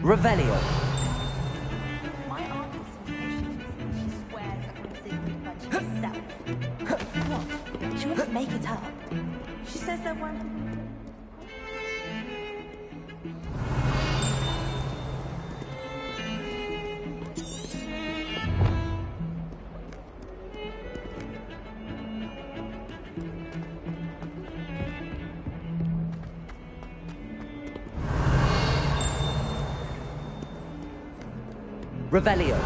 Revelio. My artist she swears at the secret bunch herself. What? She wouldn't make it up. She says there weren't. Revelio.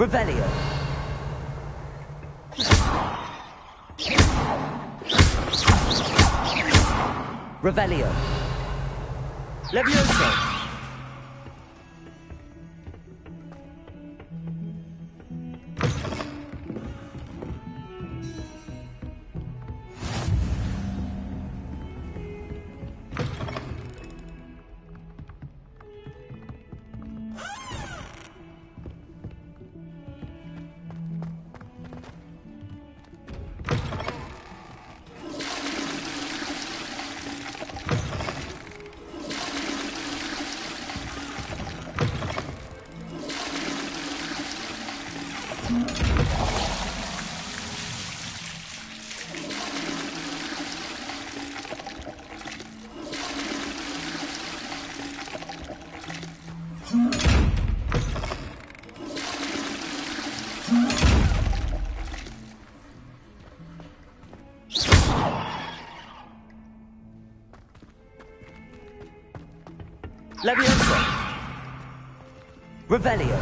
Revelio. Revelio. Levioso. Levioso. Revelio.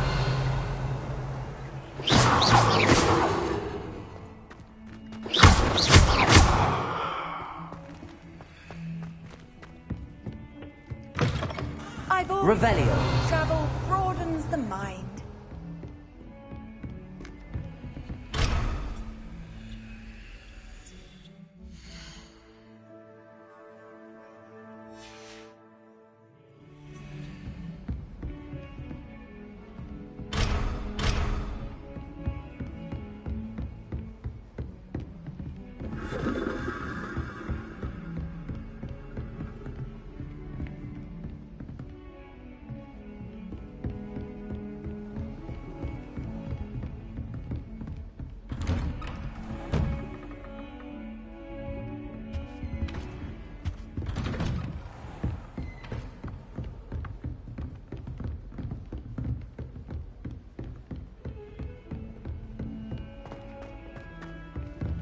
Revelio. Travel broadens the mind.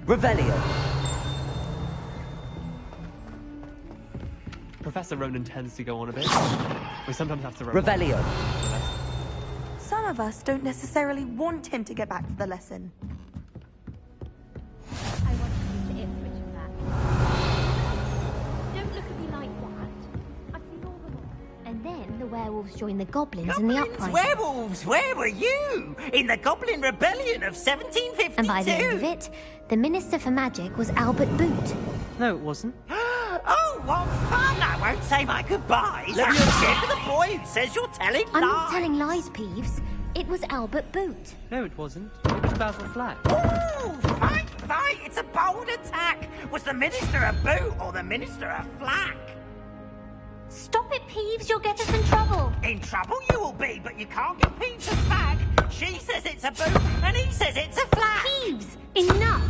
Revelio. Professor Ronan tends to go on a bit. We sometimes have to Revelio. Some of us don't necessarily want him to get back to the lesson. I want you to Ipswich and back. Don't look at me like that. I've seen all the law. And then the werewolves joined the goblins in the Goblins, uprising. werewolves, where were you? In the Goblin Rebellion of 1752? And by the end of it, the Minister for Magic was Albert Boot. No, it wasn't. Oh, what fun! I won't say my goodbyes. I'm scared for the boy who says you're telling lies. I'm not telling lies, Peeves. It was Albert Boot. No, it wasn't. It was Basil Flack. Ooh, fight, fight! It's a bold attack. Was the Minister a boot or the Minister a flack? Stop it, Peeves. You'll get us in trouble. In trouble you will be, but you can't get Peeves a flag. She says it's a boot, and he says it's a flag. Peeves, enough.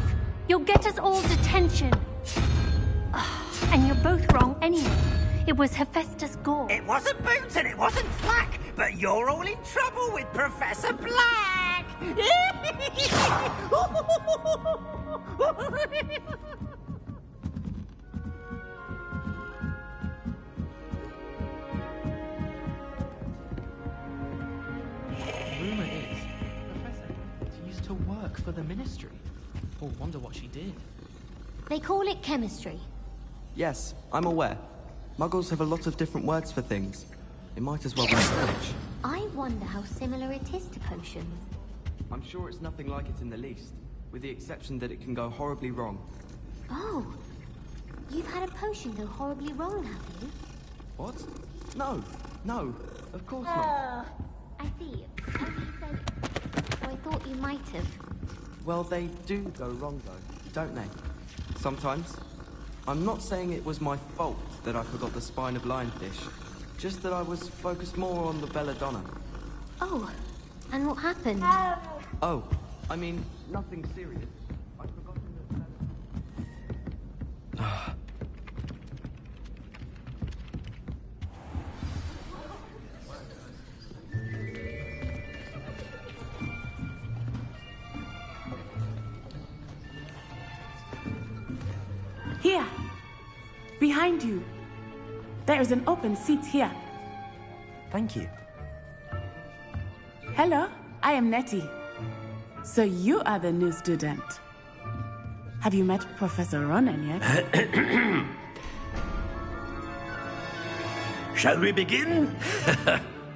You'll get us all detention. And you're both wrong anyway. It was Hephaestus Gore. It wasn't boot and it wasn't flack, but you're all in trouble with Professor Black. Rumor is, Professor Cambridge used to work for the Ministry. Or wonder what she did. They call it chemistry. Yes, I'm aware. Muggles have a lot of different words for things. It might as well be Spanish. I wonder how similar it is to potions. I'm sure it's nothing like it in the least, with the exception that it can go horribly wrong. Oh, you've had a potion go horribly wrong, have you? What? No, no, of course not. I see. As you said, so I thought you might have. Well, they do go wrong though, don't they? Sometimes. I'm not saying it was my fault that I forgot the spine of lionfish, just that I was focused more on the belladonna. Oh, and what happened? Oh, I mean, nothing serious. I'd forgotten that... Here, behind you. There is an open seat here. Thank you. Hello, I am Nettie. So you are the new student. Have you met Professor Ronan yet? Shall we begin?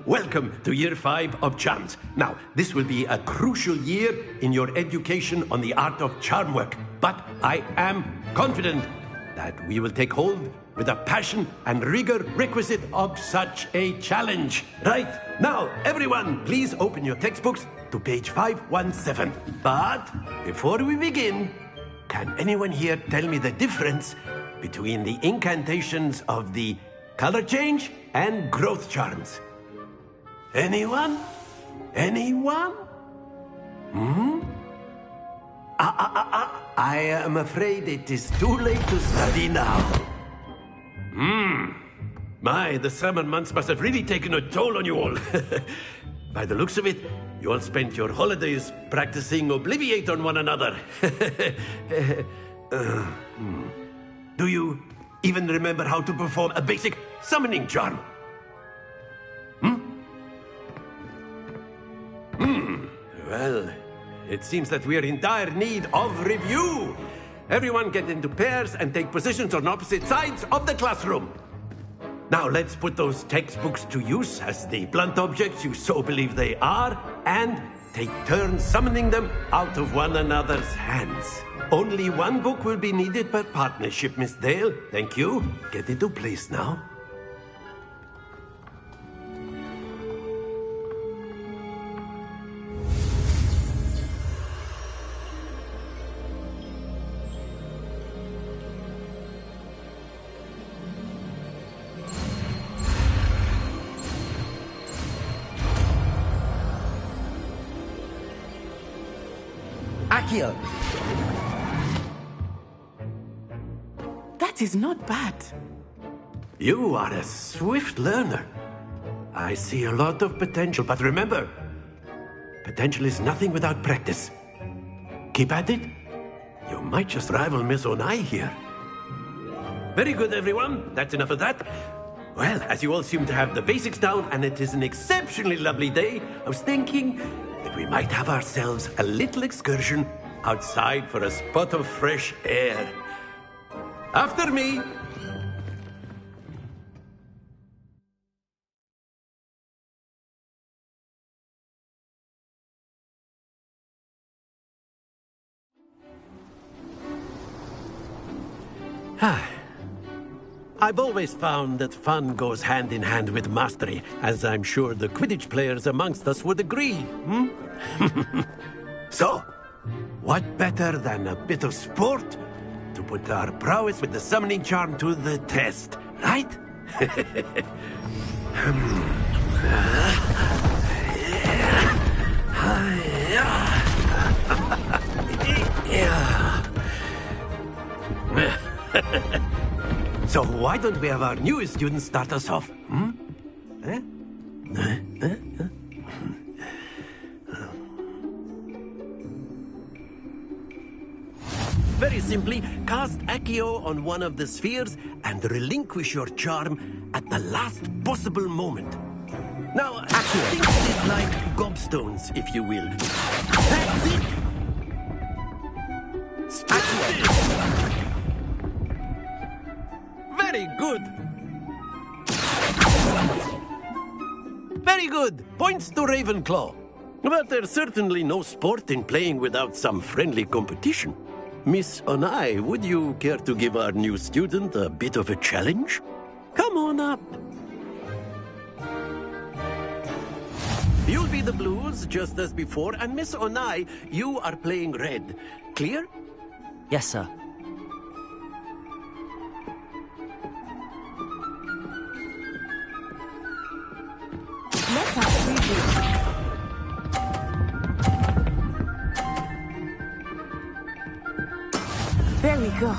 Welcome to Year 5 of Charms. Now, this will be a crucial year in your education on the art of charm work, but I am confident that we will take hold with the passion and rigor requisite of such a challenge. Right, now, everyone, please open your textbooks to page 517. But before we begin, can anyone here tell me the difference between the incantations of the color change and growth charms? Anyone? Anyone? I am afraid it is too late to study now. My, the summer months must have really taken a toll on you all. By the looks of it, you all spent your holidays practicing Obliviate on one another. Do you even remember how to perform a basic summoning charm? Well, it seems that we are in dire need of review. Everyone get into pairs and take positions on opposite sides of the classroom. Now let's put those textbooks to use as the blunt objects you so believe they are, and take turns summoning them out of one another's hands. Only one book will be needed per partnership, Miss Dale. Thank you. Get into place now. Accio. That is not bad. You are a swift learner. I see a lot of potential, but remember, potential is nothing without practice. Keep at it. You might just rival Miss Onai here. Very good, everyone. That's enough of that. Well, as you all seem to have the basics down, and it is an exceptionally lovely day, I was thinking that we might have ourselves a little excursion outside for a spot of fresh air. After me. I've always found that fun goes hand in hand with mastery, as I'm sure the Quidditch players amongst us would agree. So, what better than a bit of sport to put our prowess with the summoning charm to the test, right? So why don't we have our newest student start us off? Very simply, cast Accio on one of the spheres and relinquish your charm at the last possible moment. Now, think of it like gobstones, if you will. That's it! Splendid! Very good! Very good! Points to Ravenclaw. But there's certainly no sport in playing without some friendly competition. Miss Onai, would you care to give our new student a bit of a challenge? Come on up. You'll be the blues, just as before, and Miss Onai, you are playing red. Clear? Yes, sir. Let us see this. There we go.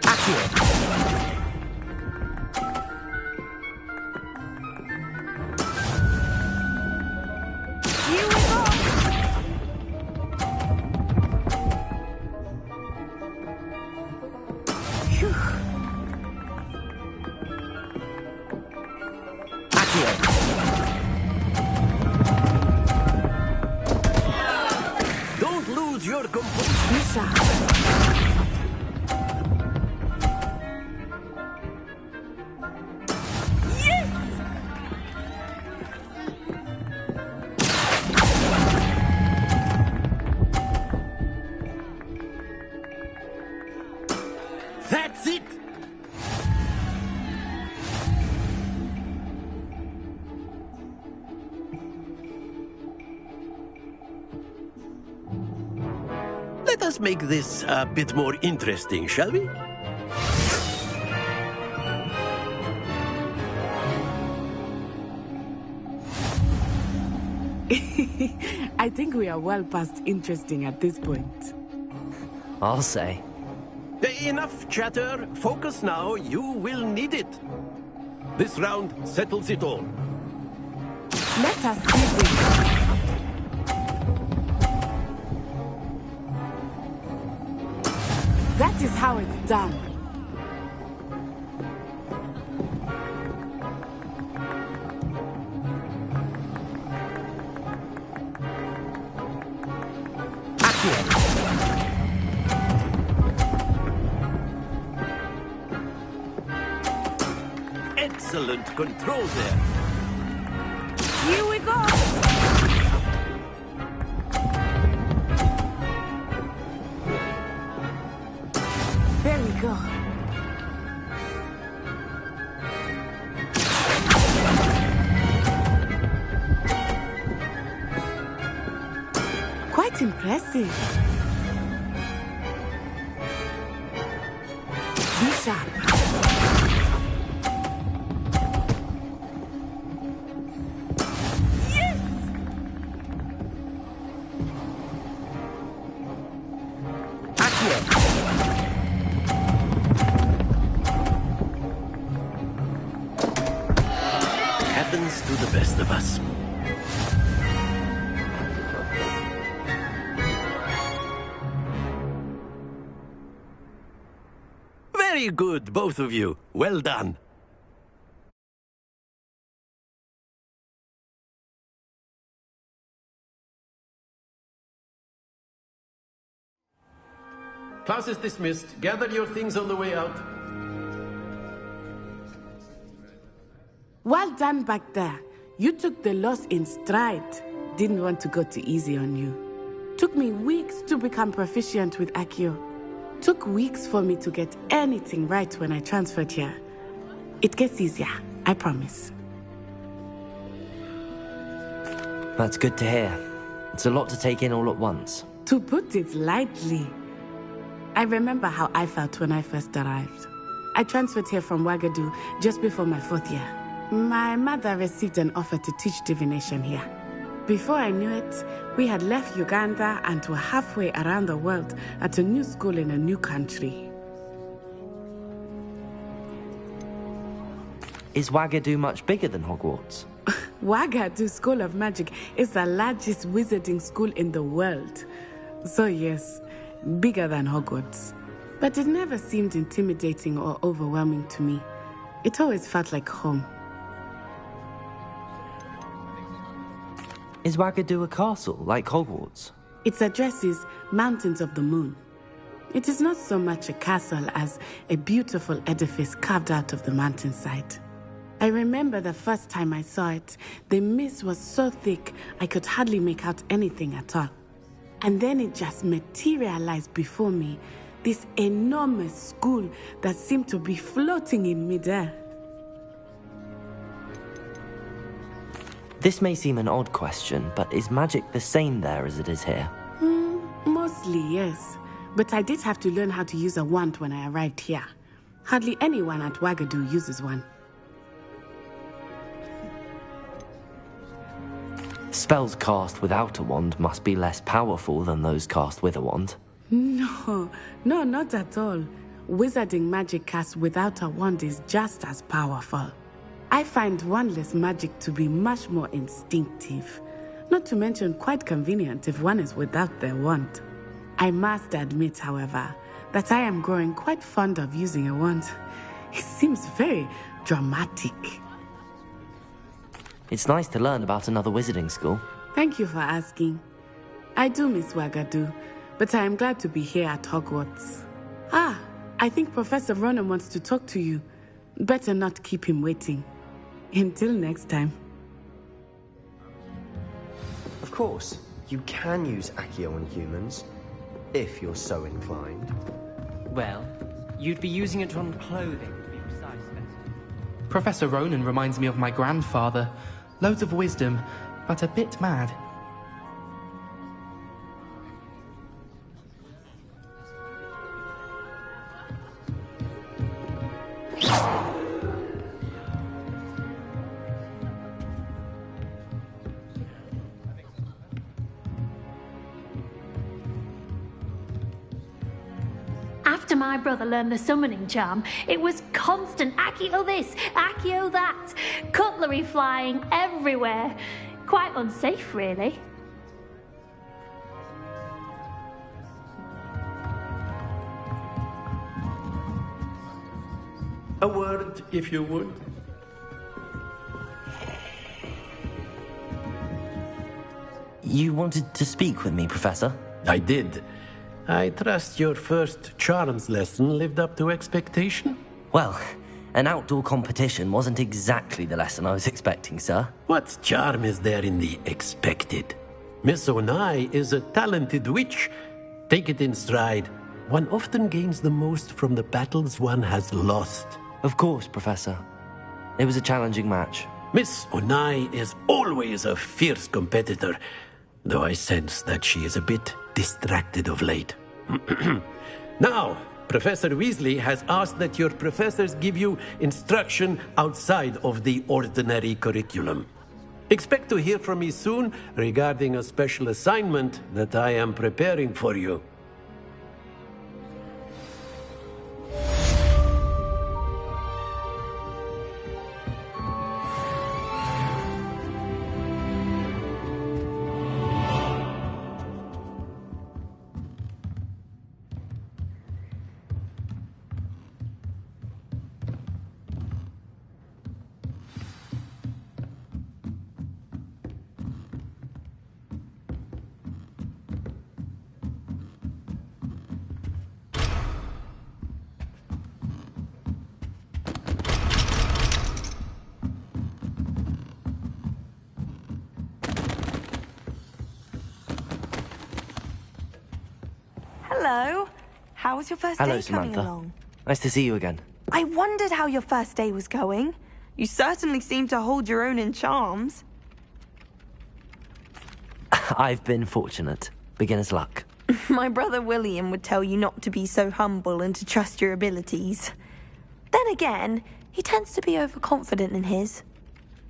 Accio. Here we go. Phew. Don't lose your composure. Misha. That's it! Let us make this a bit more interesting, shall we? I think we are well past interesting at this point. I'll say. Enough chatter. Focus now. You will need it. This round settles it all. Let us see this. That is how it's done. Excellent control there. Here we go. There we go. Quite impressive. Be sharp. Happens to the best of us. Very good, both of you. Well done. Class is dismissed. Gather your things on the way out. Well done back there. You took the loss in stride. Didn't want to go too easy on you. Took me weeks to become proficient with Accio. Took weeks for me to get anything right when I transferred here. It gets easier, I promise. That's good to hear. It's a lot to take in all at once. To put it lightly, I remember how I felt when I first arrived. I transferred here from Ouagadougou just before my 4th year. My mother received an offer to teach divination here. Before I knew it, we had left Uganda and were halfway around the world at a new school in a new country. Is Ouagadougou much bigger than Hogwarts? Ouagadougou School of Magic is the largest wizarding school in the world. So yes, bigger than Hogwarts. But it never seemed intimidating or overwhelming to me. It always felt like home. Is Ouagadougou a castle, like Hogwarts? Its address is Mountains of the Moon. It is not so much a castle as a beautiful edifice carved out of the mountainside. I remember the first time I saw it, the mist was so thick I could hardly make out anything at all. And then it just materialized before me, this enormous school that seemed to be floating in midair. This may seem an odd question, but is magic the same there as it is here? Mostly, yes. But I did have to learn how to use a wand when I arrived here. Hardly anyone at Ouagadougou uses one. Spells cast without a wand must be less powerful than those cast with a wand. No, not at all. Wizarding magic cast without a wand is just as powerful. I find wandless magic to be much more instinctive. Not to mention quite convenient if one is without their wand. I must admit, however, that I am growing quite fond of using a wand. It seems very dramatic. It's nice to learn about another wizarding school. Thank you for asking. I do miss Ouagadougou, but I am glad to be here at Hogwarts. I think Professor Ronan wants to talk to you. Better not keep him waiting. Until next time. Of course, you can use Accio on humans, if you're so inclined. Well, you'd be using it on clothing, to be precise, Spencer. Professor Ronan reminds me of my grandfather. Loads of wisdom, but a bit mad. After my brother learned the summoning charm, it was constant Accio this, Accio that, cutlery flying everywhere. Quite unsafe, really. A word, if you would. You wanted to speak with me, Professor? I did. I trust your first charms lesson lived up to expectation? Well, an outdoor competition wasn't exactly the lesson I was expecting, sir. What charm is there in the expected? Miss Onai is a talented witch. Take it in stride. One often gains the most from the battles one has lost. Of course, Professor. It was a challenging match. Miss Onai is always a fierce competitor, though I sense that she is a bit distracted of late. Now, Professor Weasley has asked that your professors give you instruction outside of the ordinary curriculum. Expect to hear from me soon regarding a special assignment that I am preparing for you. Hello. How was your first Hello, day coming Samantha. along? Nice to see you again. I wondered how your first day was going. You certainly seem to hold your own in charms. I've been fortunate. Beginner's luck. My brother William would tell you not to be so humble and to trust your abilities. Then again, he tends to be overconfident in his.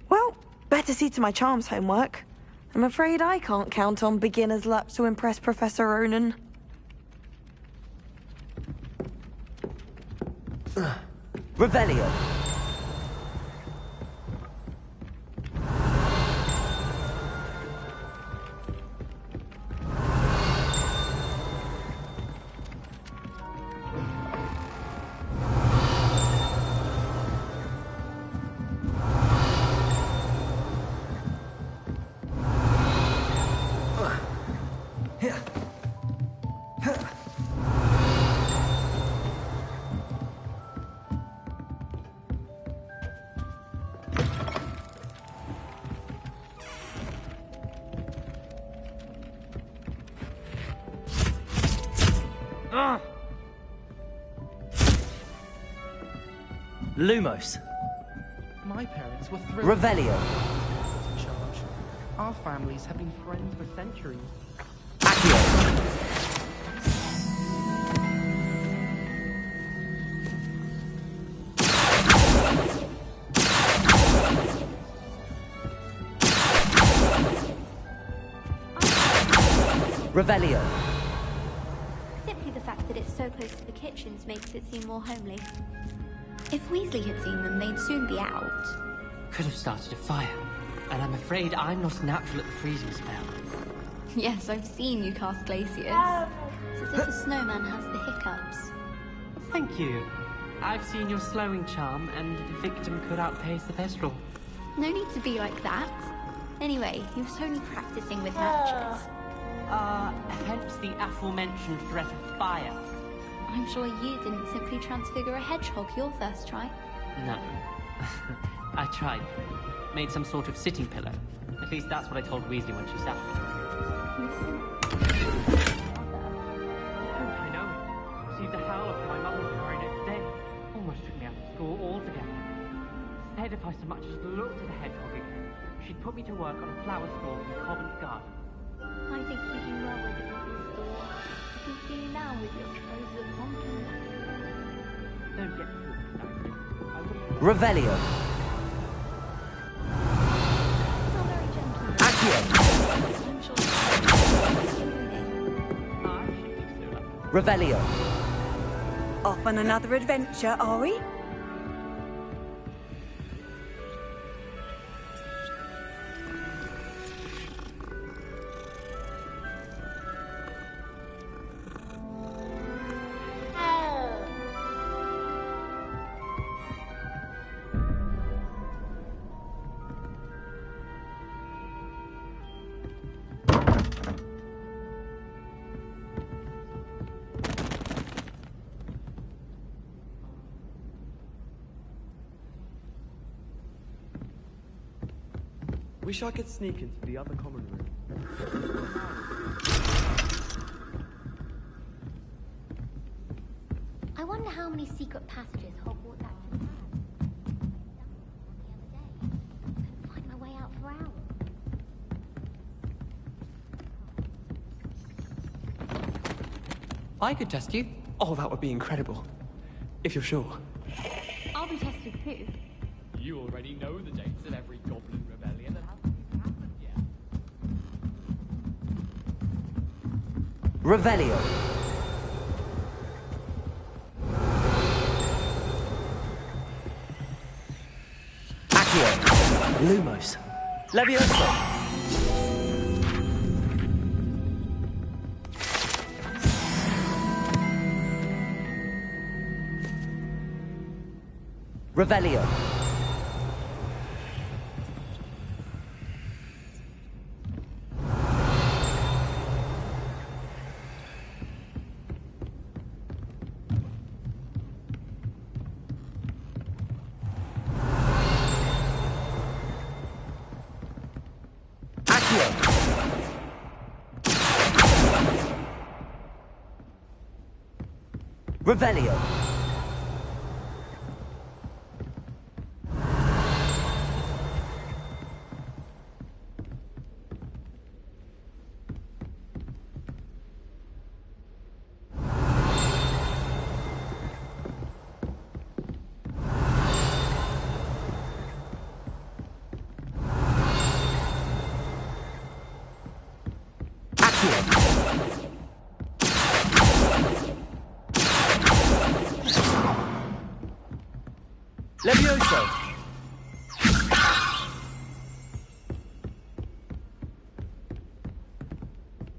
Well, better see to my charms homework. I'm afraid I can't count on beginner's luck to impress Professor Ronan. Revelio. Lumos. My parents were thrilled. Revelio. In charge. Our families have been friends for centuries. Accio. Revelio. Simply the fact that it's so close to the kitchens makes it seem more homely. If Weasley had seen them, they'd soon be out. Could have started a fire. And I'm afraid I'm not natural at the freezing spell. Yes, I've seen you cast glaciers. It's as if a snowman has the hiccups. Thank you. I've seen your slowing charm, and the victim could outpace the pestrel. No need to be like that. Anyway, he was only practicing with matches. Hence the aforementioned threat of fire. I'm sure you didn't simply transfigure a hedgehog your first try. No. I tried. Made some sort of sitting pillow. At least that's what I told Weasley when she sat. Don't I know it? Received a howl from my mother the very next day. Almost took me out of school altogether. Said if I so much as looked at a hedgehog again, she'd put me to work on a flower stall in Covent Garden. I think you do well with the little store. I can see you now with your chosen pumpkin. Don't get too excited. I wouldn't... Revelio. Not very gentle. Accio. I'm sure I should be sooner. Revelio. Off on another adventure, are we? Wish I could sneak into the other common room. I wonder how many secret passages Hogwarts actually has. The other day, couldn't find my way out for hours. I could test you. Oh, that would be incredible. If you're sure. I'll be tested too. You already know the dates of every Goblin Rebellion that hasn't even happened yet. Revelio. Accio. Lumos. Leviosa. Revelio. Accio. Revelio. Levioso.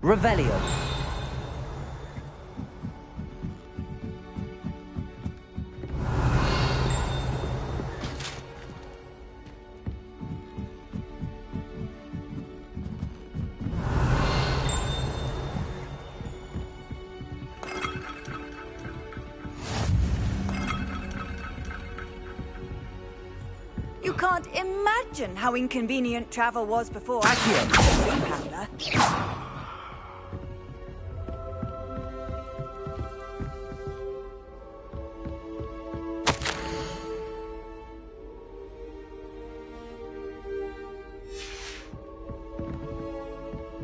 Revelio. You can't imagine how inconvenient travel was before. Powder.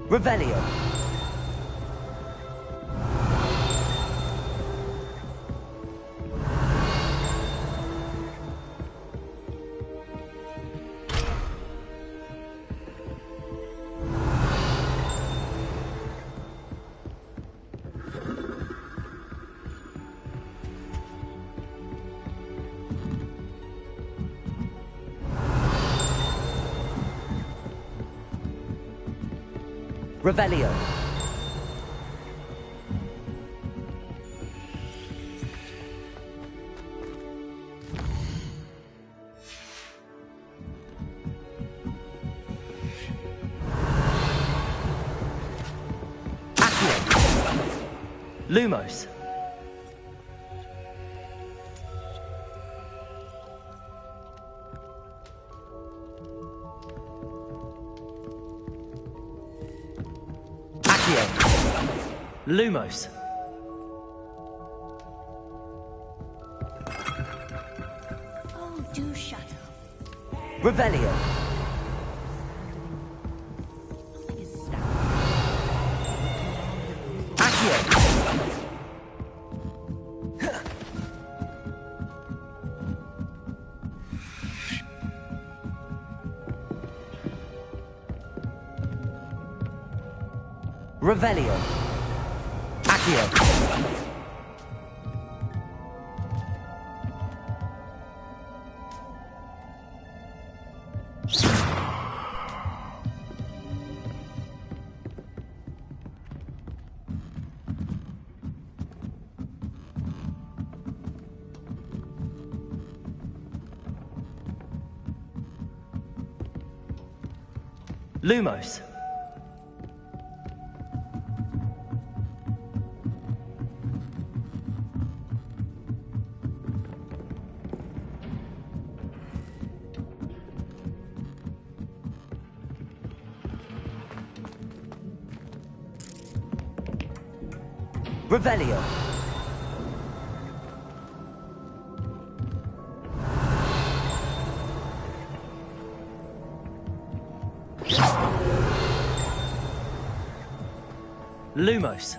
Revelio. Revelio. Lumos. Lumos. Oh, do shut up. Revelio. Revelio. Accio. Lumos. Revelio. Lumos.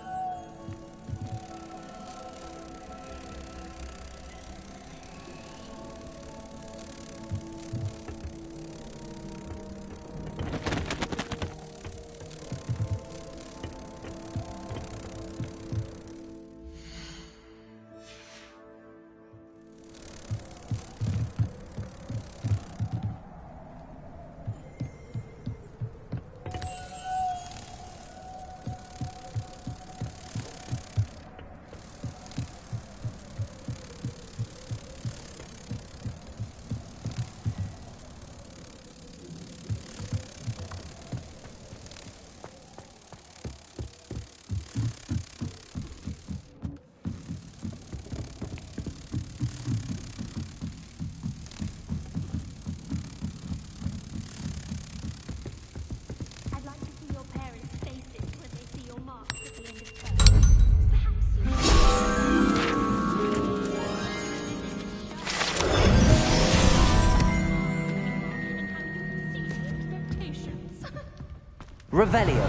Revelio.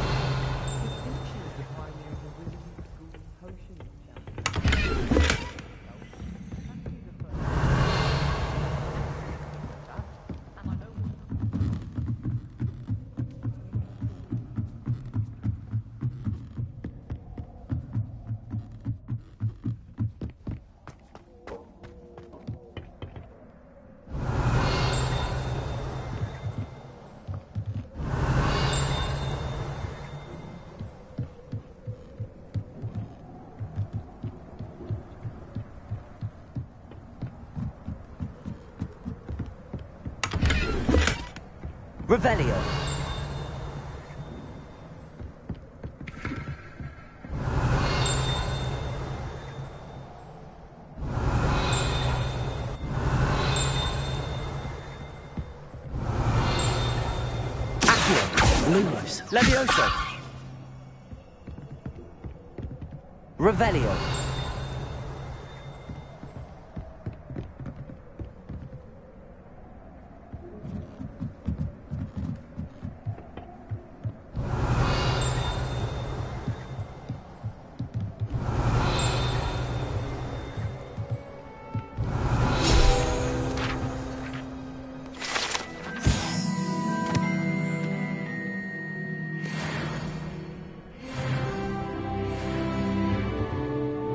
Revelio. Accio. Lumos. Levioso. Revelio.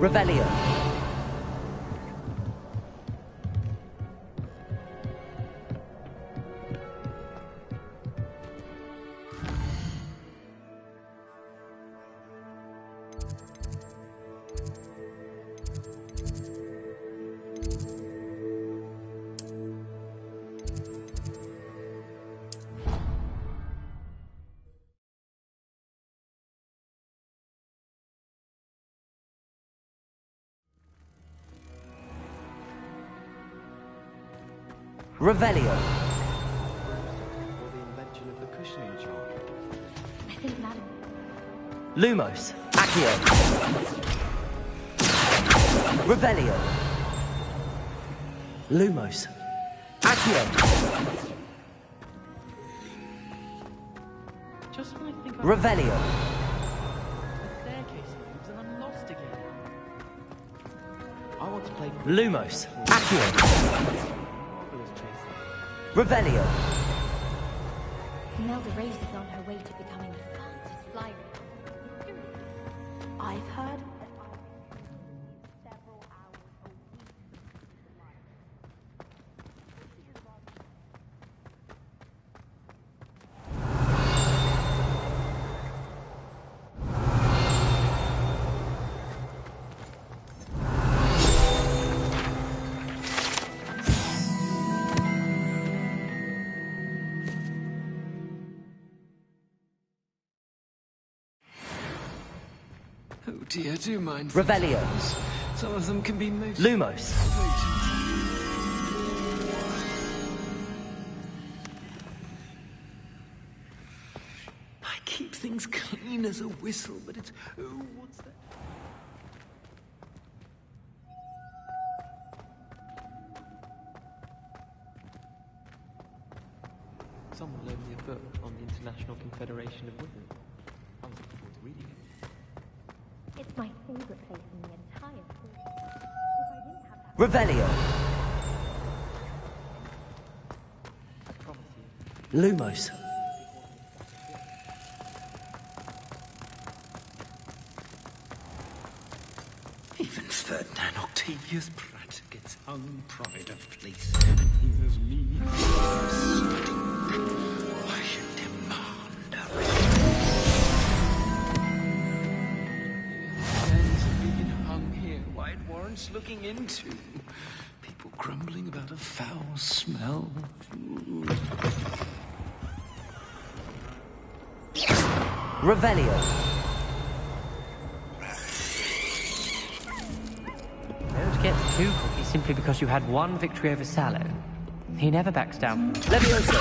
Revelio. Revelio. Or the invention of the cushioning charm. I think Madam. Lumos. Accio. Revelio. Lumos. Accio. Just when I think Revelio. the staircase moves and I'm lost again. I want to play Lumos. Accio. Revelio. Imelda Rose is on her way to becoming the fastest flyer. I've heard. Oh dear, do mind. Revelio. Some of them can be most... Lumos. I keep things clean as a whistle, but it's... Oh, what's that? Someone loaned me a book on the International Confederation of Women. I was looking forward to reading it. It's my favorite place in the entire school. Revelio. I promise you. Lumos. Even Ferdinand Octavius Pratt gets hung pride of place. And here's me. I should demand a Fans are being hung here. Why it warrants looking into. People grumbling about a foul smell. Revelio. Don't get too cocky simply because you had one victory over Sallow. He never backs down. Levioso.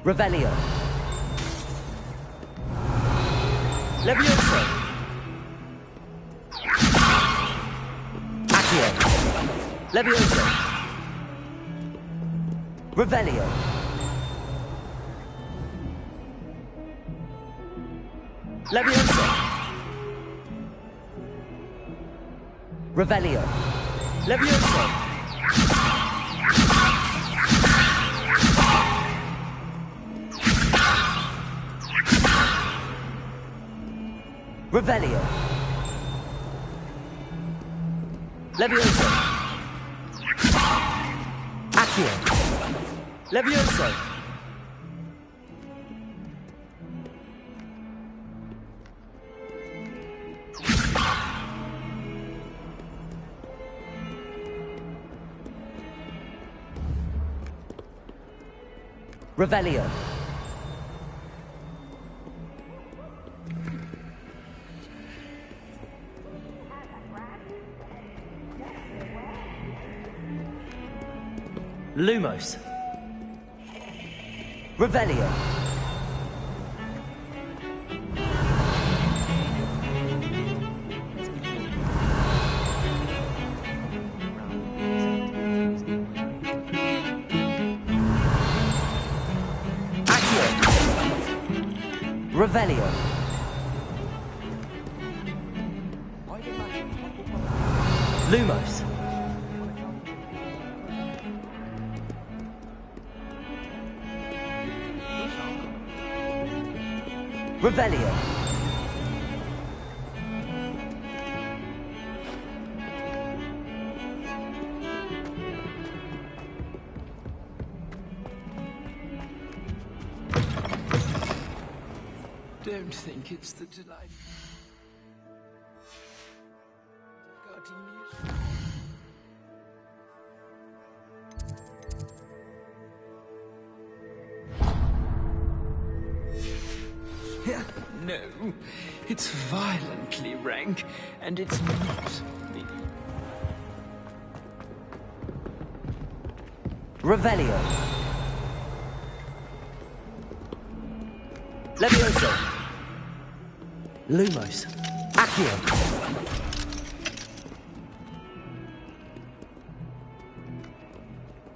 Revelio. Levioso. Accio. Levioso. Revelio. Levioso! Revelio! Levioso! Revelio! Levioso! Accio! Levioso! Revelio. Lumos. Revelio. Revelio. Lumos. Revelio. Don't think it's the delight. Gardenia's. No, it's violently rank, and it's not the... Revelio. Levioso. Lumos. Accio.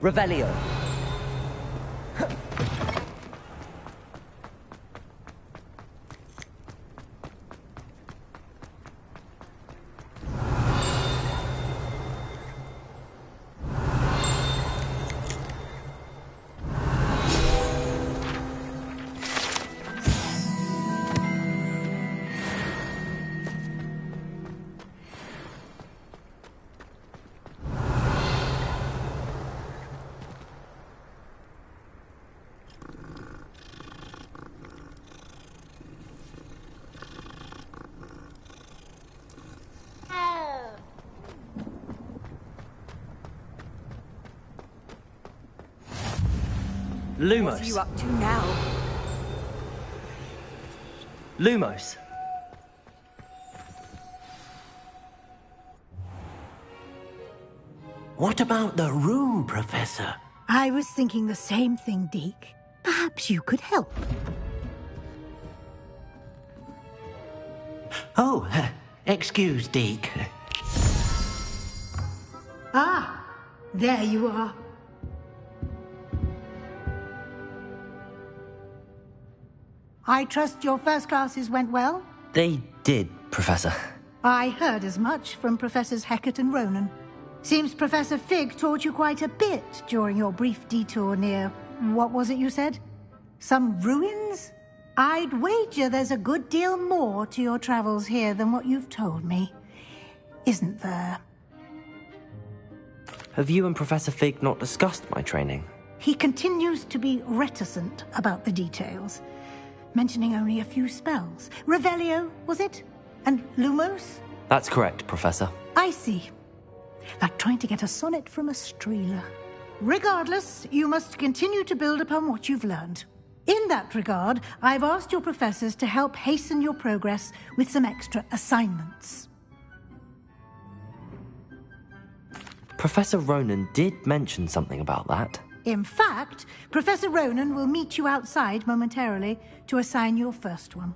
Revelio. Lumos. What are you up to now? Lumos. What about the room, Professor? I was thinking the same thing, Deke. Perhaps you could help. Oh, excuse, Deke. Ah, there you are. I trust your first classes went well? They did, Professor. I heard as much from Professors Hecat and Ronan. Seems Professor Fig taught you quite a bit during your brief detour near... what was it you said? Some ruins? I'd wager there's a good deal more to your travels here than what you've told me. Isn't there? Have you and Professor Fig not discussed my training? He continues to be reticent about the details, mentioning only a few spells. Revelio, was it? And Lumos? That's correct, Professor. I see. Like trying to get a sonnet from a streeler. Regardless, you must continue to build upon what you've learned. In that regard, I've asked your professors to help hasten your progress with some extra assignments. Professor Ronan did mention something about that. In fact, Professor Ronan will meet you outside momentarily to assign your first one.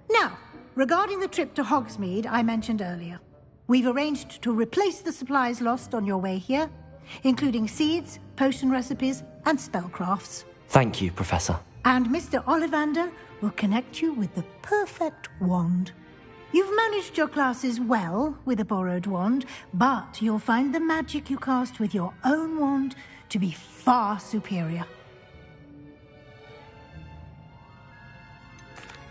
Now, regarding the trip to Hogsmeade I mentioned earlier, we've arranged to replace the supplies lost on your way here, including seeds, potion recipes, and spellcrafts. Thank you, Professor. And Mr. Ollivander will connect you with the perfect wand. You've managed your classes well with a borrowed wand, but you'll find the magic you cast with your own wand to be far superior.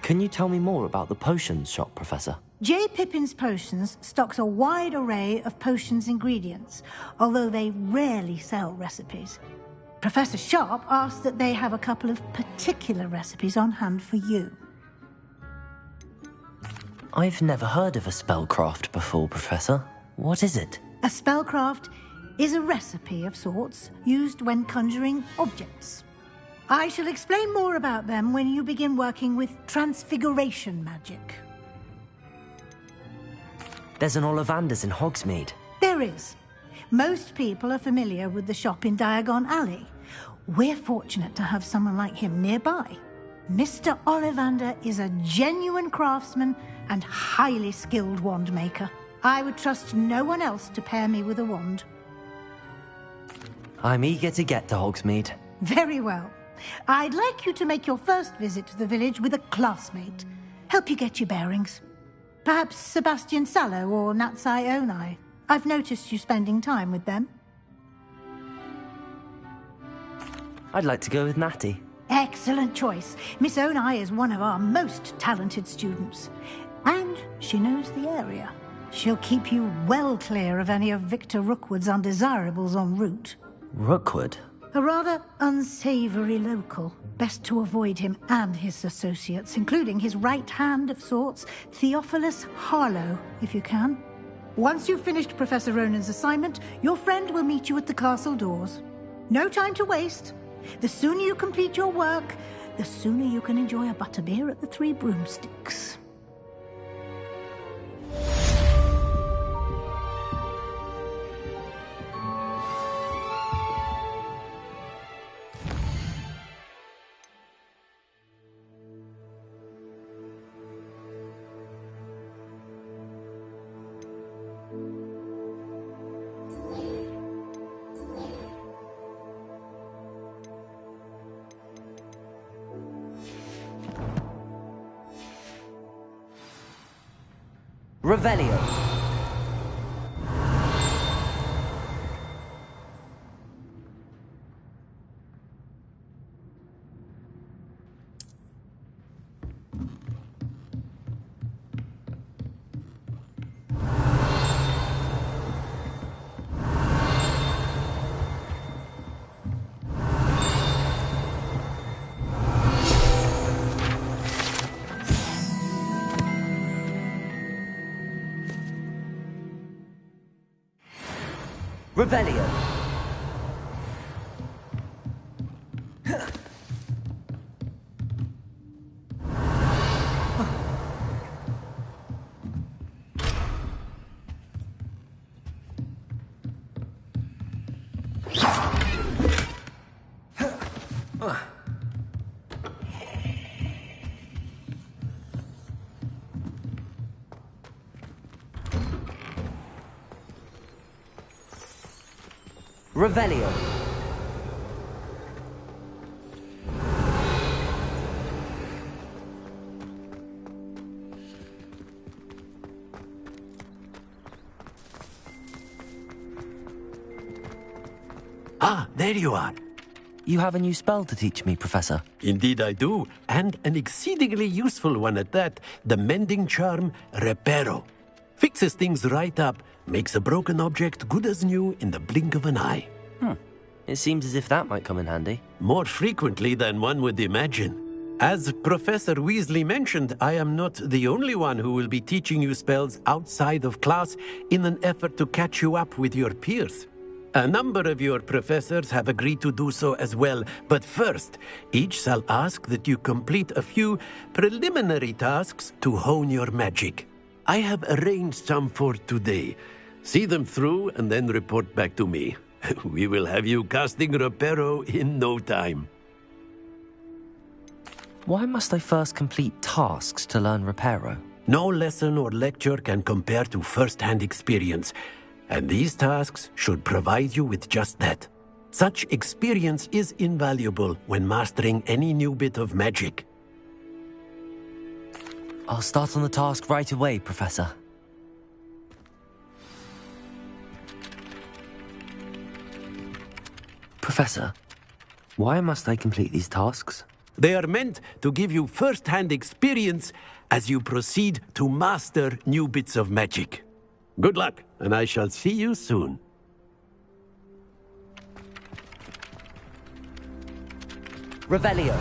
Can you tell me more about the potions shop, Professor? J. Pippin's Potions stocks a wide array of potions ingredients, although they rarely sell recipes. Professor Sharp asked that they have a couple of particular recipes on hand for you. I've never heard of a spellcraft before, Professor. What is it? A spellcraft is a recipe of sorts used when conjuring objects. I shall explain more about them when you begin working with transfiguration magic. There's an Ollivander's in Hogsmeade. There is. Most people are familiar with the shop in Diagon Alley. We're fortunate to have someone like him nearby. Mr. Ollivander is a genuine craftsman and highly skilled wand maker. I would trust no one else to pair me with a wand. I'm eager to get to Hogsmeade. Very well. I'd like you to make your first visit to the village with a classmate. Help you get your bearings. Perhaps Sebastian Sallow or Natsai Onai. I've noticed you spending time with them. I'd like to go with Natty. Excellent choice. Miss Onai is one of our most talented students. And she knows the area. She'll keep you well clear of any of Victor Rookwood's undesirables en route. Rookwood? A rather unsavory local. Best to avoid him and his associates, including his right hand of sorts, Theophilus Harlow, if you can. Once you've finished Professor Ronan's assignment, your friend will meet you at the castle doors. No time to waste. The sooner you complete your work, the sooner you can enjoy a butterbeer at the Three Broomsticks. Revelio. Revelio. Revelio. Ah, there you are. You have a new spell to teach me, Professor. Indeed I do, and an exceedingly useful one at that. The mending charm, Reparo. Fixes things right up, makes a broken object good as new in the blink of an eye. It seems as if that might come in handy. More frequently than one would imagine. As Professor Weasley mentioned, I am not the only one who will be teaching you spells outside of class in an effort to catch you up with your peers. A number of your professors have agreed to do so as well, but first, each shall ask that you complete a few preliminary tasks to hone your magic. I have arranged some for today. See them through and then report back to me. We will have you casting Reparo in no time. Why must I first complete tasks to learn Reparo? No lesson or lecture can compare to first-hand experience, and these tasks should provide you with just that. Such experience is invaluable when mastering any new bit of magic. I'll start on the task right away, Professor. Professor, why must I complete these tasks? They are meant to give you first-hand experience as you proceed to master new bits of magic. Good luck, and I shall see you soon. Revelio.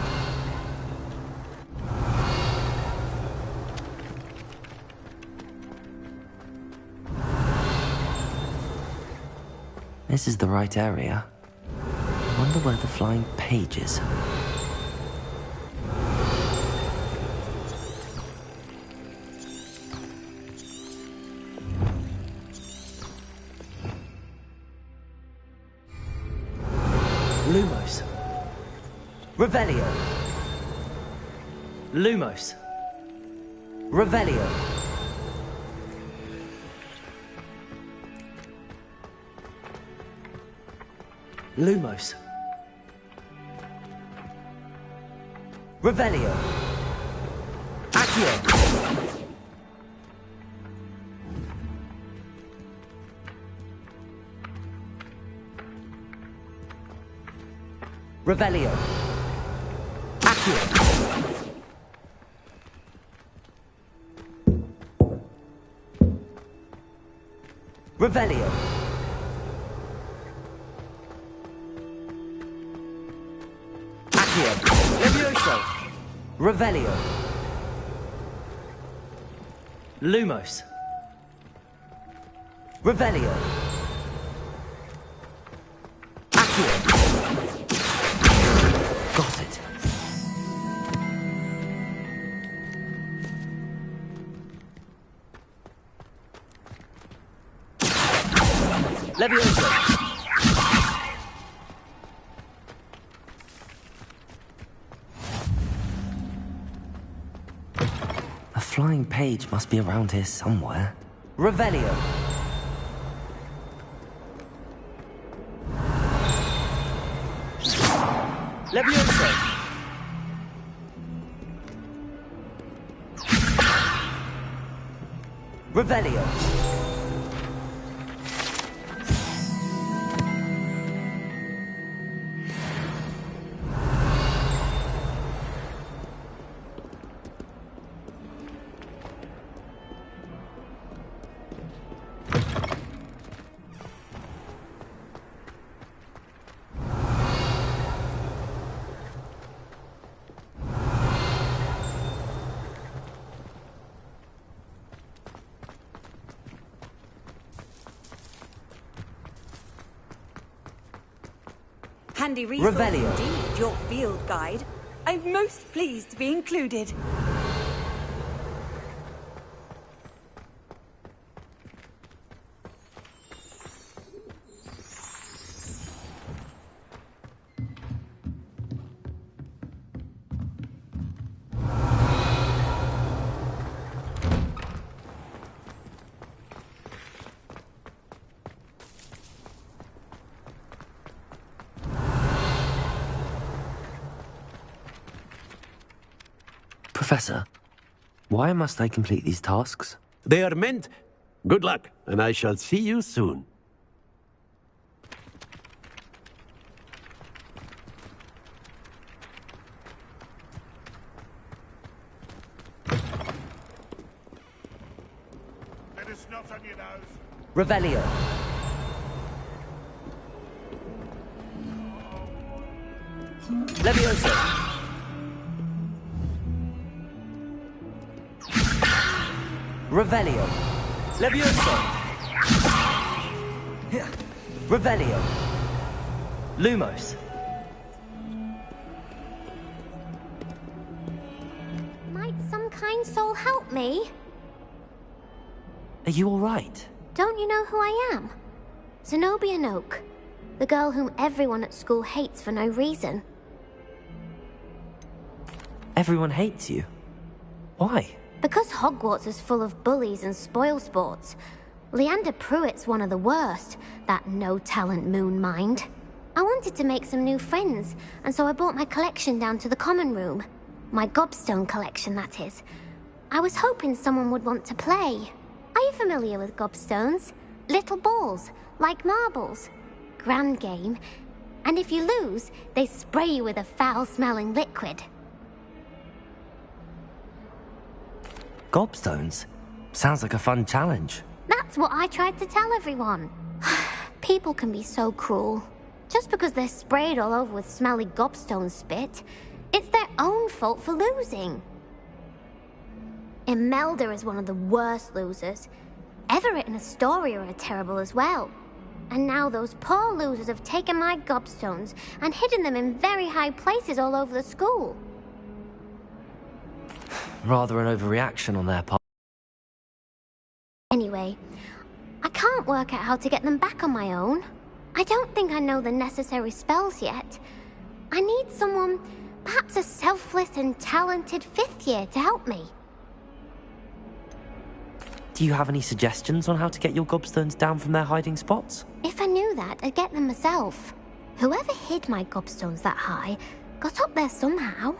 This is the right area. I wonder where the flying page is. Lumos. Revelio. Lumos. Revelio. Lumos. Revelio. Accio. Revelio. Accio. Revelio. Accio. Levioso. Revelio. Lumos. Revelio. Accio. Got it. Levioso. A flying page must be around here somewhere. Revelio. Levioso. Revelio. Handy resource Revelio. indeed, your field guide. I'm most pleased to be included. Professor, why must I complete these tasks? They are meant... Good luck, and I shall see you soon. Let us not on your nose. Revelio. Levioso. Revelio. Levioso. Revelio. Lumos. Might some kind soul help me? Are you all right? Don't you know who I am? Zenobia Noak. The girl whom everyone at school hates for no reason. Everyone hates you. Why? Because Hogwarts is full of bullies and spoilsports. Leander Pruitt's one of the worst, that no-talent moon mind. I wanted to make some new friends, and so I brought my collection down to the common room. My gobstone collection, that is. I was hoping someone would want to play. Are you familiar with gobstones? Little balls, like marbles. Grand game. And if you lose, they spray you with a foul-smelling liquid. Gobstones? Sounds like a fun challenge. That's what I tried to tell everyone. People can be so cruel. Just because they're sprayed all over with smelly gobstone spit, it's their own fault for losing. Imelda is one of the worst losers. Everett and Astoria are terrible as well. And now those poor losers have taken my gobstones and hidden them in very high places all over the school. Rather an overreaction on their part. Anyway, I can't work out how to get them back on my own. I don't think I know the necessary spells yet. I need someone, perhaps a selfless and talented 5th year to help me. Do you have any suggestions on how to get your gobstones down from their hiding spots? If I knew that, I'd get them myself. Whoever hid my gobstones that high got up there somehow.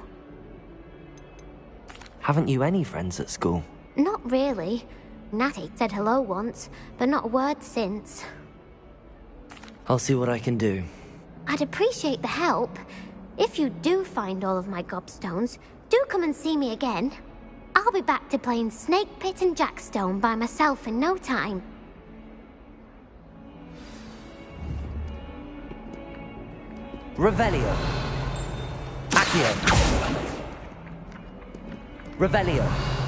Haven't you any friends at school? Not really. Natty said hello once, but not a word since. I'll see what I can do. I'd appreciate the help. If you do find all of my gobstones, do come and see me again. I'll be back to playing Snake Pit and Jackstone by myself in no time. Revelio. Accio. Revelio.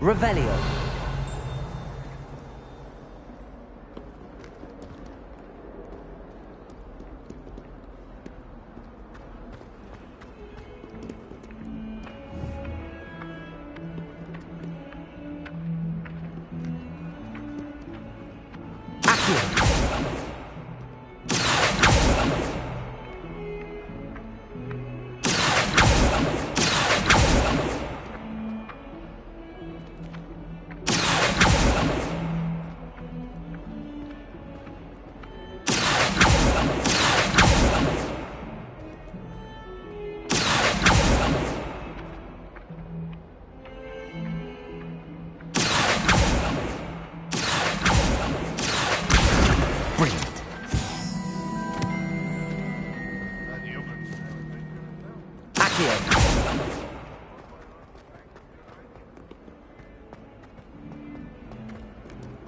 Revelio.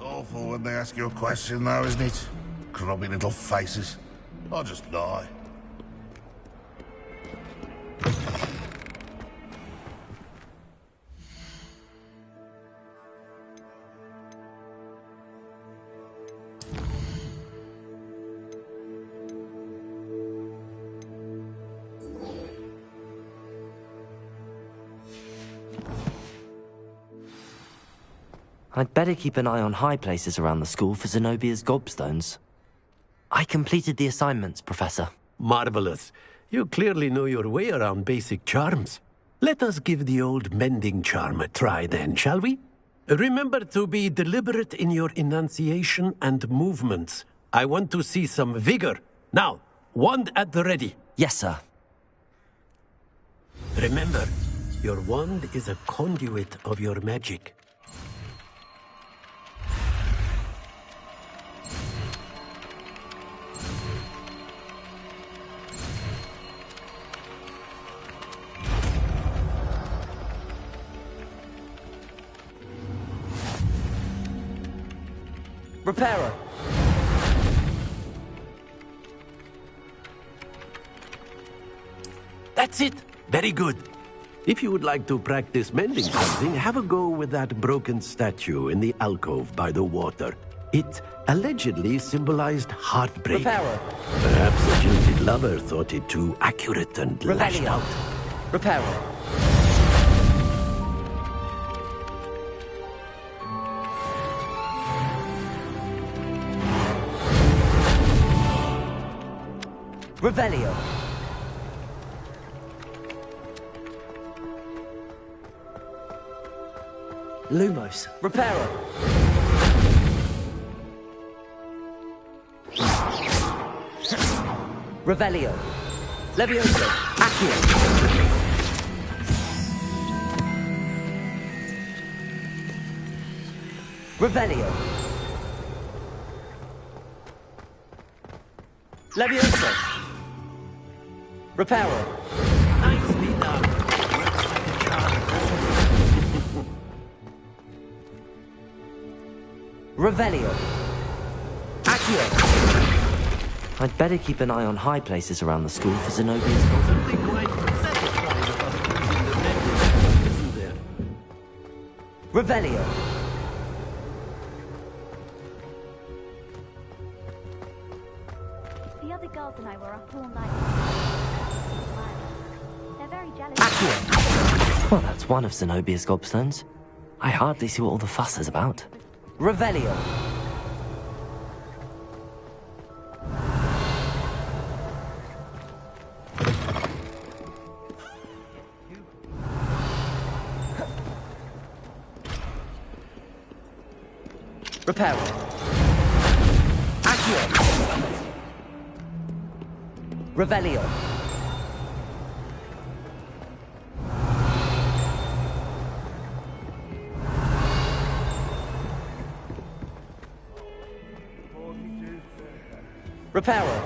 Awful when they ask you a question, though, isn't it? Grubby little faces. I'll just lie. I'd better keep an eye on high places around the school for Zenobia's gobstones. I completed the assignments, Professor. Marvelous. You clearly know your way around basic charms. Let us give the old mending charm a try then, shall we? Remember to be deliberate in your enunciation and movements. I want to see some vigor. Now, wand at the ready. Yes, sir. Remember, your wand is a conduit of your magic. Reparo. That's it. Very good. If you would like to practice mending something, have a go with that broken statue in the alcove by the water. It allegedly symbolized heartbreak. Reparo. Perhaps a jilted lover thought it too accurate and lashed Revelio. out. Reparo. Revelio. Lumos. Reparo. Revelio. Levioso. Accio. Revelio. Levioso. Reparo. Nicely done. Revelio. Accio. I'd better keep an eye on high places around the school for Zenobia's gold. Something quite satisfying about losing the necklace, isn't there? Revelio. The other girls and I were up all night. They're very jealous. Accio. Well, that's one of Zenobia's gobstones. I hardly see what all the fuss is about. Revelio. Reparo. Accio. Revelio. Reparo.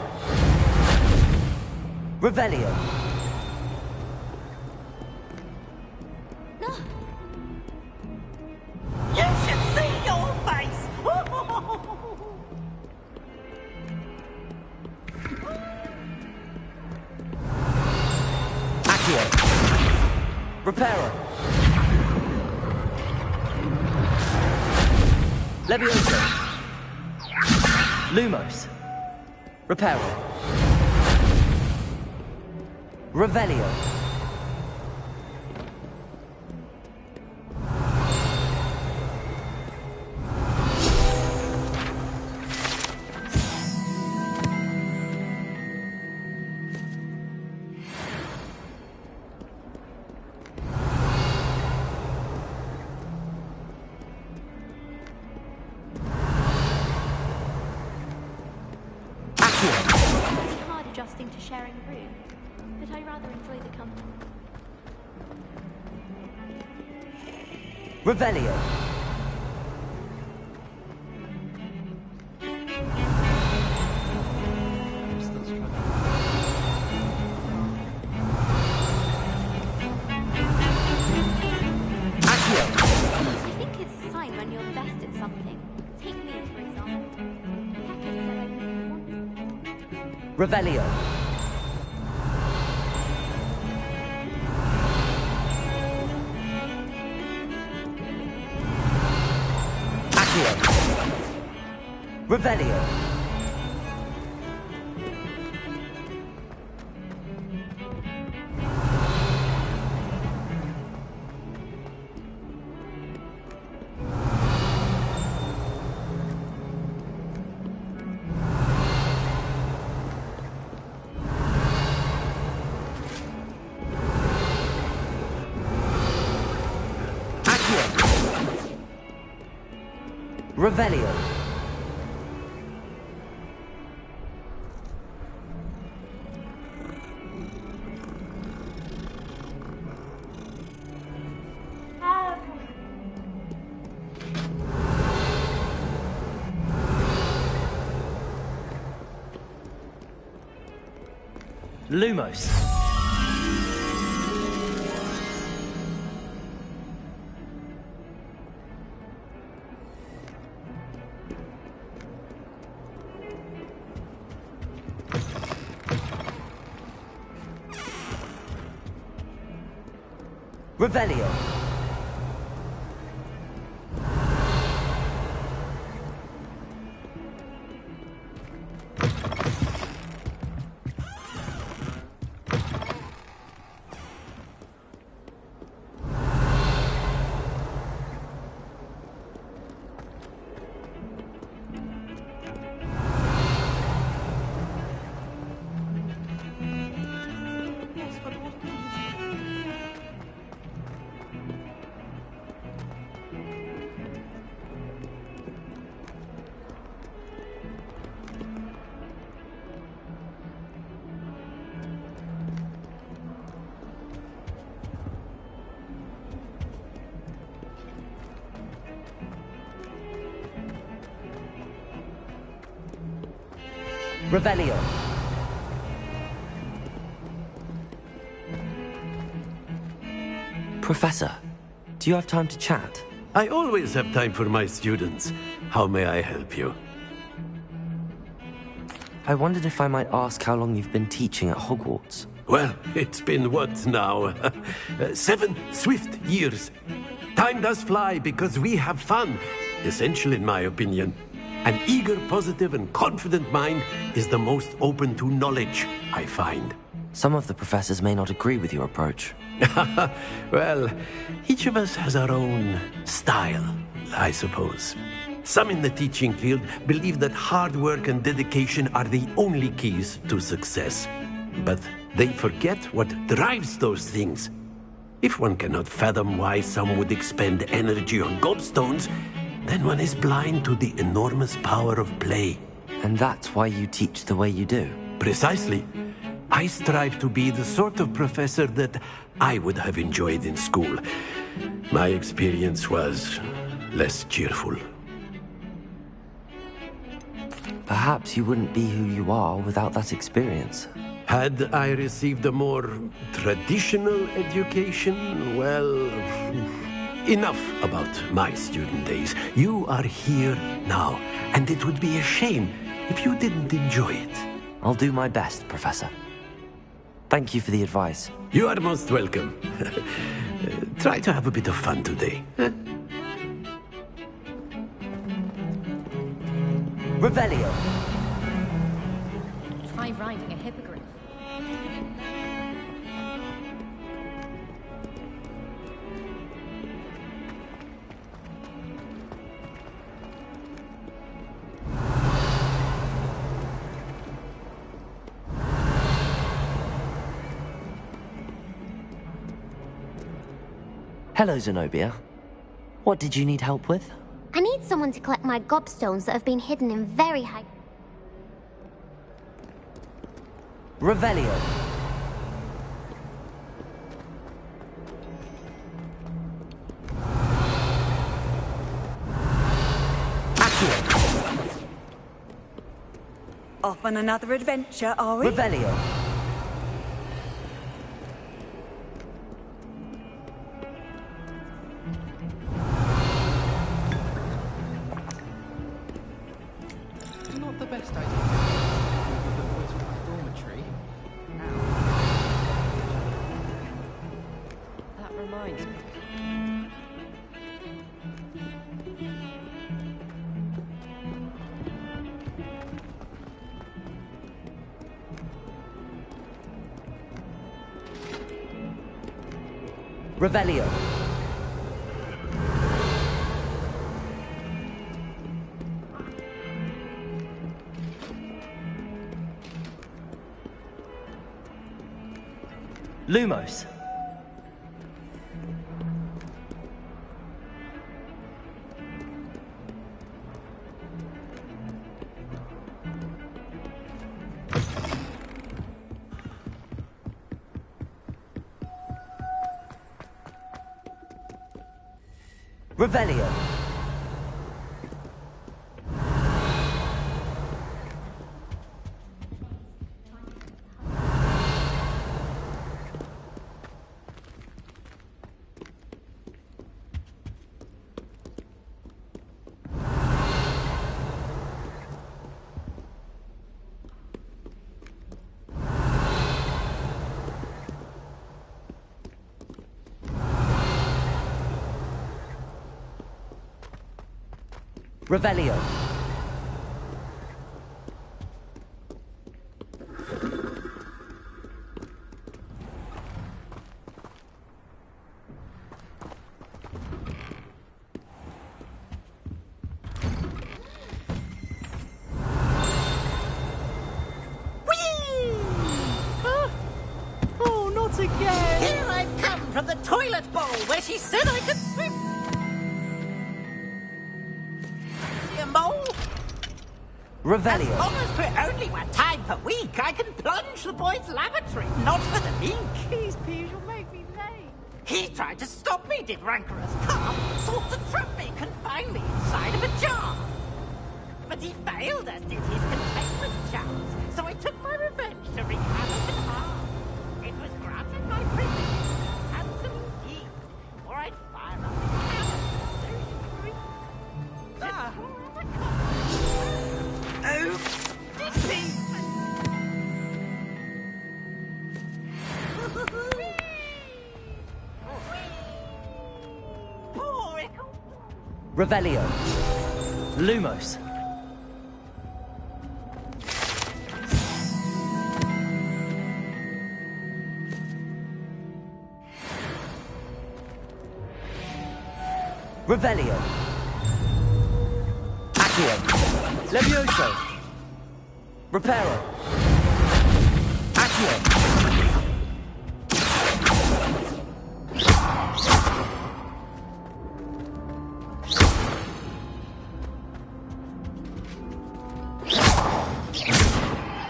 Revelio. You should see your face! Accio. Reparo. Levioso. Lumos. Reparo. Revelio. It's hard adjusting to sharing a room, but I rather enjoy the company. Revelio. Accio. I think it's a sign when you're the best at something. Take me, for example. Hector said I'd be Revelio. Accio. Revelio. Revelio. Lumos. Revelio. Revelio. Professor, do you have time to chat? I always have time for my students. How may I help you? I wondered if I might ask how long you've been teaching at Hogwarts. Well, it's been what now? 7 swift years. Time does fly because we have fun. Essential in my opinion. An eager, positive, and confident mind is the most open to knowledge, I find. Some of the professors may not agree with your approach. Well, each of us has our own style, I suppose. Some in the teaching field believe that hard work and dedication are the only keys to success. But they forget what drives those things. If one cannot fathom why some would expend energy on gobstones, then one is blind to the enormous power of play. And that's why you teach the way you do? Precisely. I strive to be the sort of professor that I would have enjoyed in school. My experience was less cheerful. Perhaps you wouldn't be who you are without that experience. Had I received a more traditional education, well... Enough about my student days. You are here now, and it would be a shame if you didn't enjoy it. I'll do my best, Professor. Thank you for the advice. You are most welcome. Try to have a bit of fun today. Revelio. Try riding a hippogriff. Hello, Zenobia. What did you need help with? I need someone to collect my gobstones that have been hidden in very high... Revelio. Off on another adventure, are we? Revelio. Not the best idea. The boys from my dormitory. That reminds me. Revelio. Lumos. Revelio. Revelio. Oh, not again! Here I've come from the toilet bowl where she said I could swim. See a mole? Revelio. As long as for only 1 time per week, I can plunge the boy's lavatory, not for the week. Please, please, you'll make me late. He tried to stop me, did rancorous cop, sought to trap me, confine me inside of a jar. But he failed, as did his containment charms, so I took my revenge to wreak havoc and harm. It was granted my privilege, handsome indeed, or I'd fire up the cannon, so you agree. Ah! Oops! Deceivement! Revelio. Lumos. Revelio. Accio. Levioso. Reparo. Accio.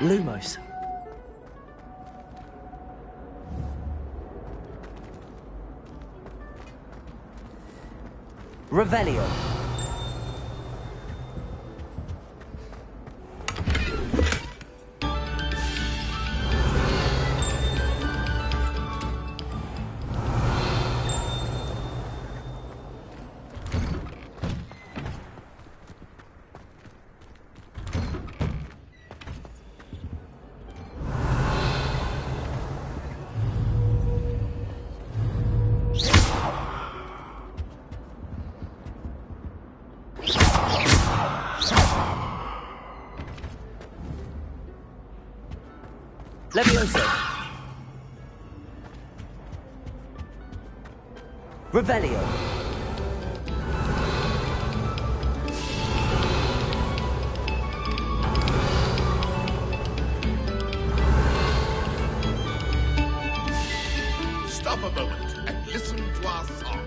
Lumos. Revelio. Levioso. Revelio. Stop a moment and listen to our song.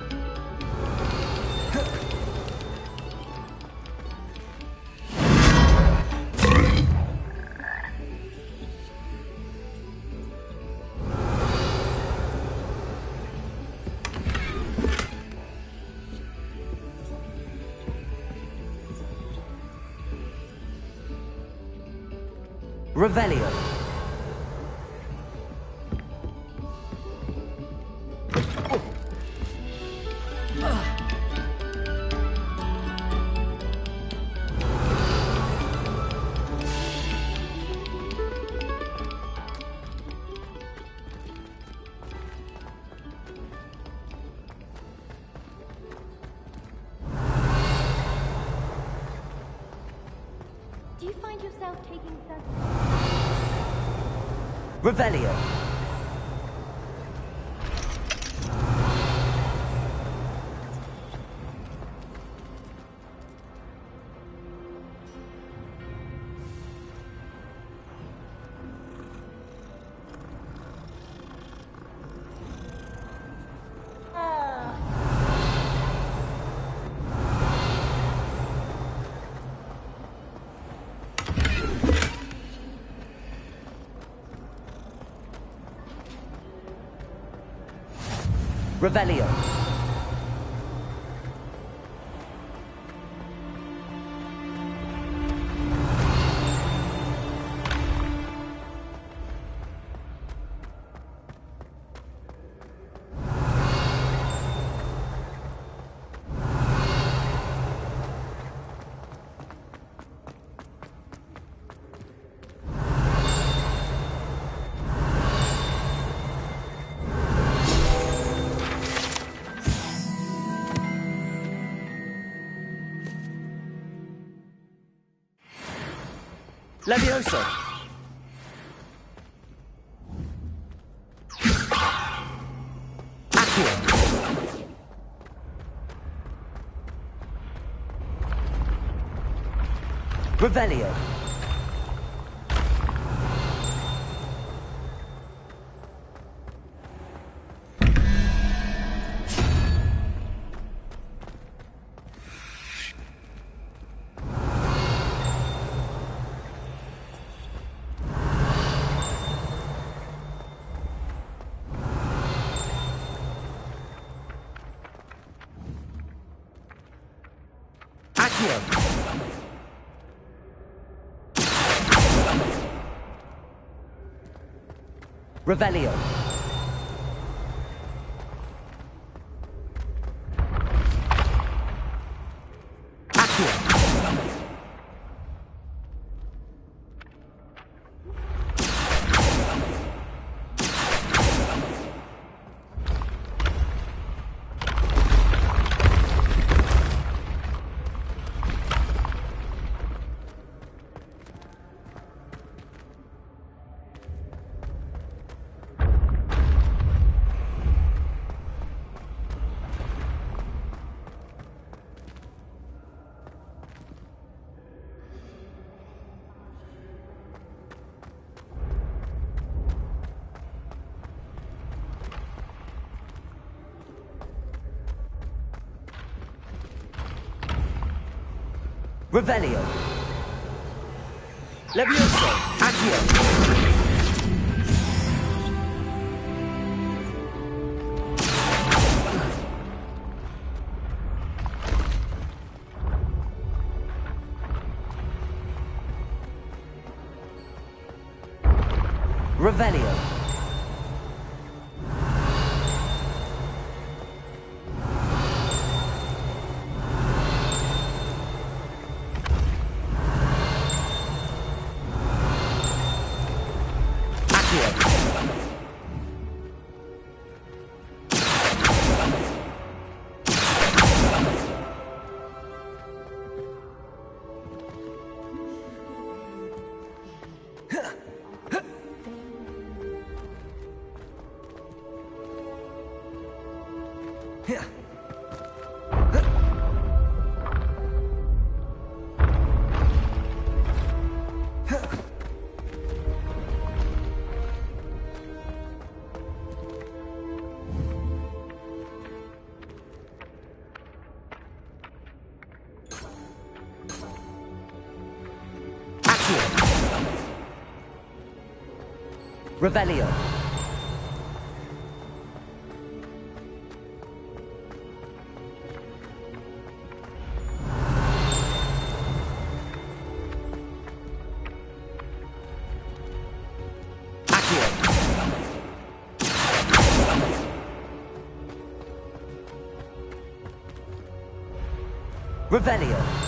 Revelio. Do you find yourself taking self... Revelio. Revelio. Levioso! Accio! Revelio! Revelio. Accio. Revelio. Levioso. Accio. Revelio. Revelio. Accio. Revelio.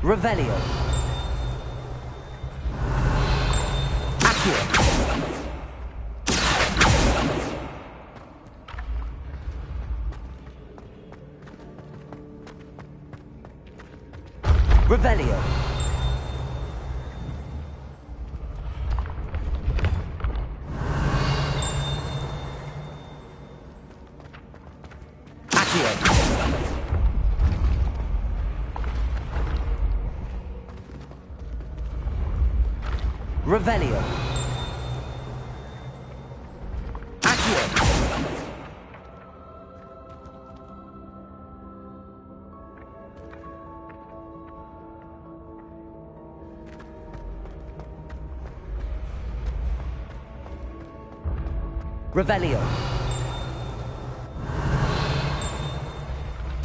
Revelio. Accio. Revelio. Accio. Revelio. Accio. Revelio.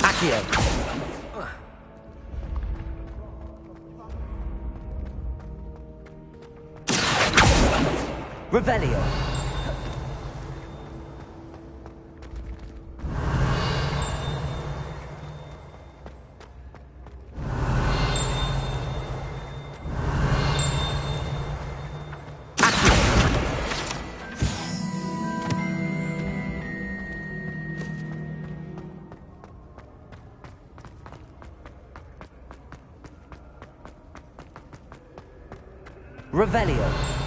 Accio. Revelio. Revelio.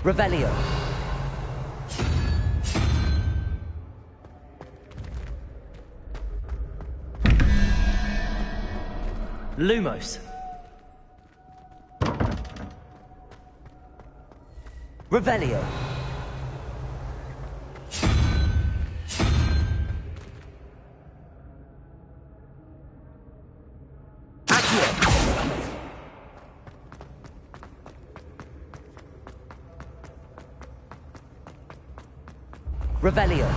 Revelio. Lumos. Revelio. Revelio.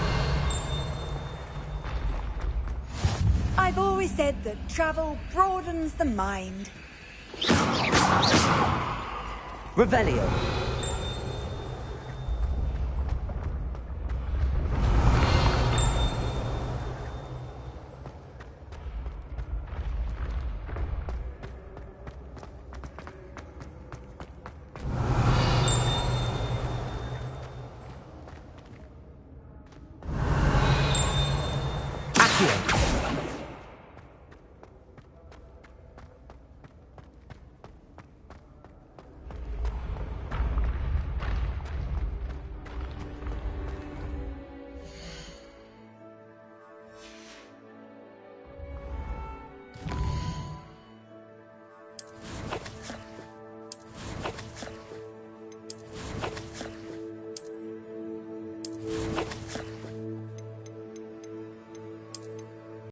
I've always said that travel broadens the mind. Revelio.